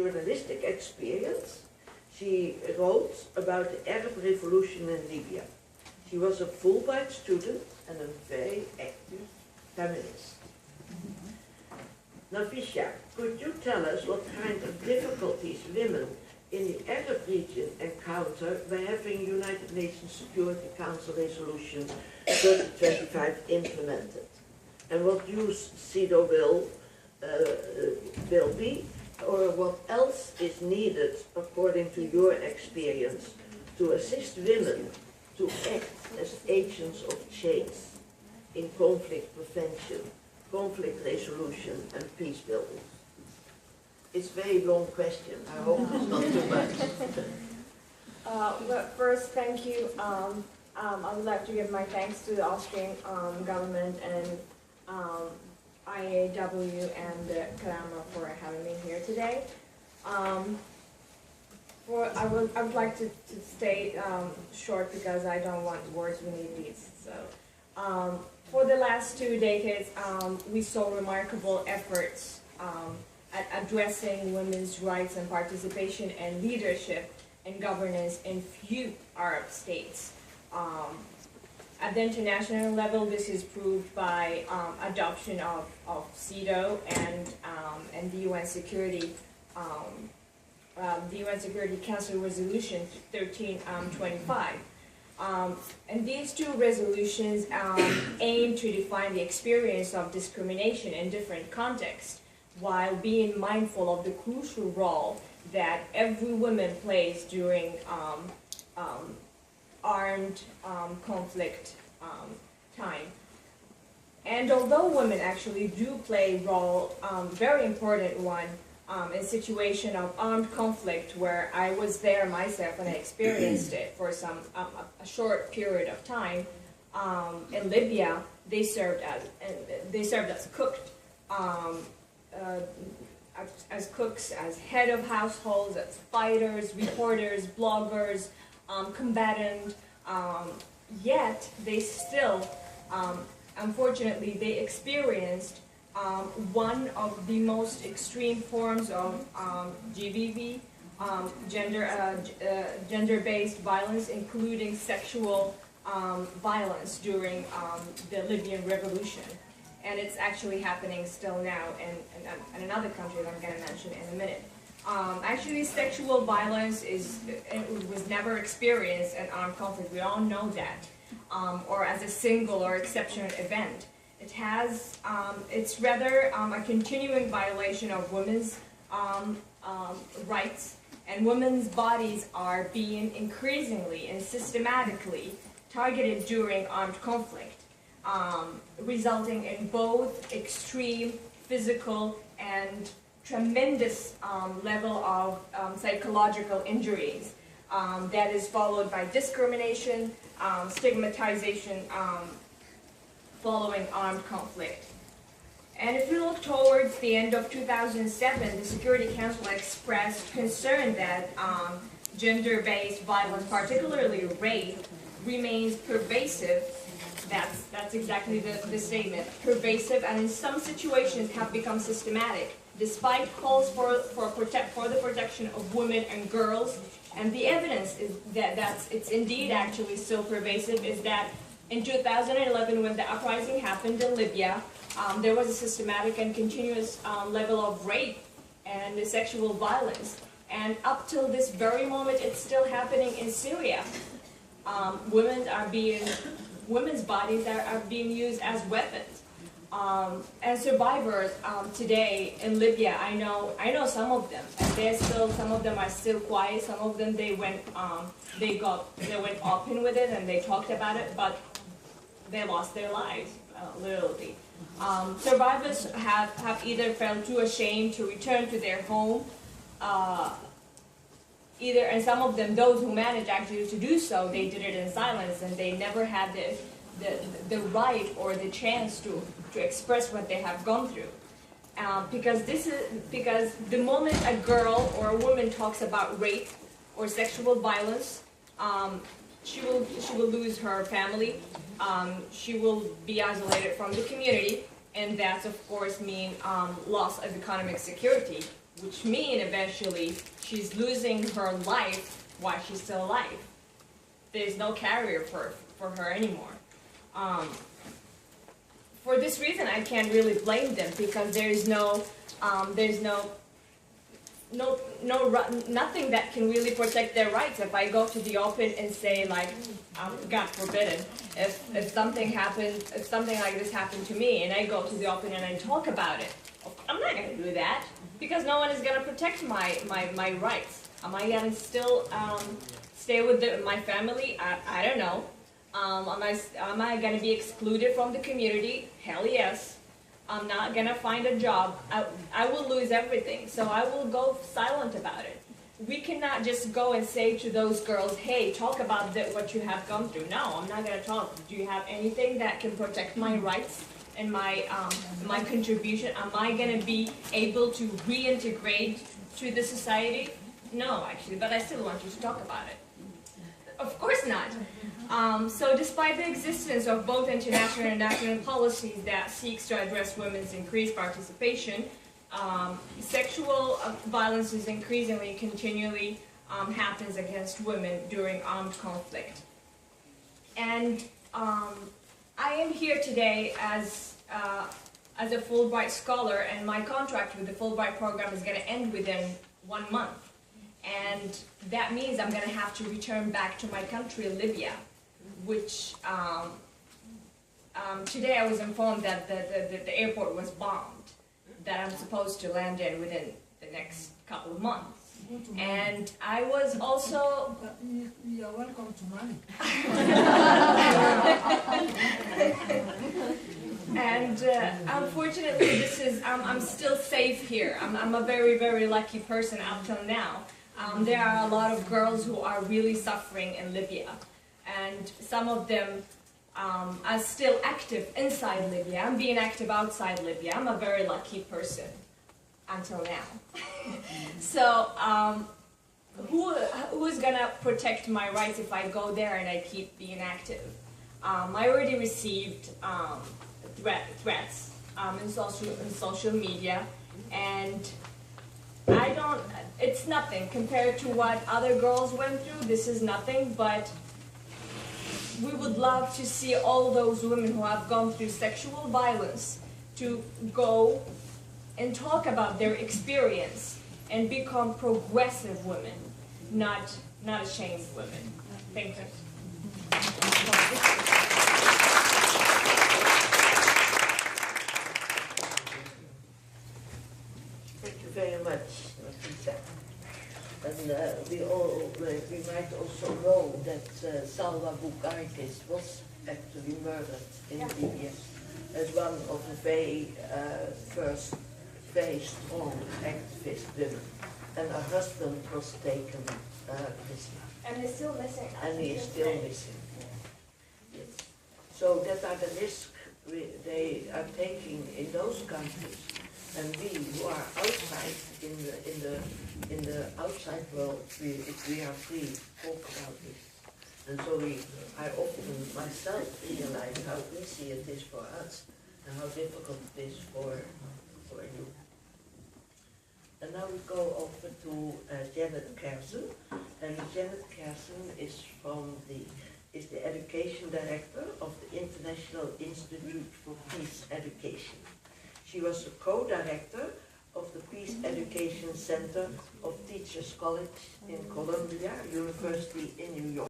journalistic experience, she wrote about the Arab Revolution in Libya. She was a Fulbright student and a very active feminist. Nafisha, could you tell us what kind of difficulties women in the Arab region encounter by having United Nations Security Council Resolution 3025 implemented? And what use CEDAW will be, or what else is needed, according to your experience, to assist women to act as agents of change in conflict prevention, conflict resolution, and peace building? It's a very long question. I hope it's not too much. But first, thank you. I would like to give my thanks to the Austrian government and IAW and the El-Karama for having me here today. I would like to stay short because I don't want words, we need deeds. So, for the last 2 decades, we saw remarkable efforts at addressing women's rights and participation and leadership and governance in few Arab states. At the international level, this is proved by adoption of CEDAW and the UN Security Council Resolution 1325. And these two resolutions aim to define the experience of discrimination in different contexts, while being mindful of the crucial role that every woman plays during armed conflict time. And although women actually do play a role, very important one, in situation of armed conflict, where I was there myself and I experienced it for a short period of time. In Libya, they served as cooked. As cooks, as head of households, as fighters, reporters, bloggers, combatant, yet they still, unfortunately, they experienced one of the most extreme forms of GBV, gender-based violence, including sexual violence during the Libyan revolution. And it's actually happening still now in another country that I'm going to mention in a minute. Actually, sexual violence was never experienced in armed conflict. We all know that, or as a single or exceptional event. It's rather a continuing violation of women's rights, and women's bodies are being increasingly and systematically targeted during armed conflict. Resulting in both extreme physical and tremendous level of psychological injuries that is followed by discrimination, stigmatization following armed conflict. And if we look towards the end of 2007, the Security Council expressed concern that gender-based violence, particularly rape, remains pervasive. That's exactly the statement. Pervasive, and in some situations have become systematic, despite calls for the protection of women and girls. And the evidence is that it's indeed actually still pervasive is that in 2011, when the uprising happened in Libya, there was a systematic and continuous level of rape and sexual violence. And up till this very moment, it's still happening in Syria. Women's bodies are being used as weapons. And survivors today in Libya, I know some of them. And some of them are still quiet. Some of them they went open with it and they talked about it, but they lost their lives literally. Survivors have either felt too ashamed to return to their home. And some of them, those who managed actually to do so, they did it in silence, and they never had the right or the chance to express what they have gone through. Because the moment a girl or a woman talks about rape or sexual violence, she will lose her family. She will be isolated from the community, and that of course mean loss of economic security. which means eventually she's losing her life while she's still alive. There's no carrier for her anymore. For this reason, I can't really blame them, because there's nothing that can really protect their rights. If I go to the open and say, like, God forbid, if something like this happened to me, and I go to the open and I talk about it, I'm not going to do that, because no one is going to protect my rights. Am I going to still stay with my family? I don't know. Am I going to be excluded from the community? Hell yes. I'm not going to find a job. I will lose everything, so I will go silent about it. We cannot just go and say to those girls, hey, talk about what you have gone through. No, I'm not going to talk. Do you have anything that can protect my rights and my contribution? Am I going to be able to reintegrate to the society? No, actually, but I still want you to talk about it. Of course not. So despite the existence of both international and national policies that seeks to address women's increased participation, sexual violence is increasingly continually happens against women during armed conflict. And I am here today as a Fulbright scholar, and my contract with the Fulbright program is going to end within 1 month. And that means I'm going to have to return back to my country, Libya, which today I was informed that the airport was bombed, that I'm supposed to land in within the next couple of months. And I was also... You're welcome to Mali. And unfortunately, I'm still safe here. I'm a very, very lucky person up till now. There are a lot of girls who are really suffering in Libya, and some of them are still active inside Libya. I'm being active outside Libya. I'm a very lucky person until now. So who's gonna protect my rights if I go there and I keep being active? I already received threats in social media, and it's nothing compared to what other girls went through. This is nothing, but we would love to see all those women who have gone through sexual violence to go and talk about their experience and become progressive women, not ashamed women. Thank you. Thank you very much, Lisa. And we might also know that Salwa Bukarkis was actually murdered in Libya as one of the very first very strong activist women. And her husband was taken prisoner. And he's still missing. And he is still missing. Yes. So that are the risks they are taking in those countries. And we who are outside in the outside world, if we are free, talk about this. And so I often myself realize how easy it is for us and how difficult it is for you. And now we go over to Janet Kersen. And Janet Kersen is the Education Director of the International Institute for Peace Education. She was the co-director of the Peace Education Center of Teachers College in Columbia University in New York.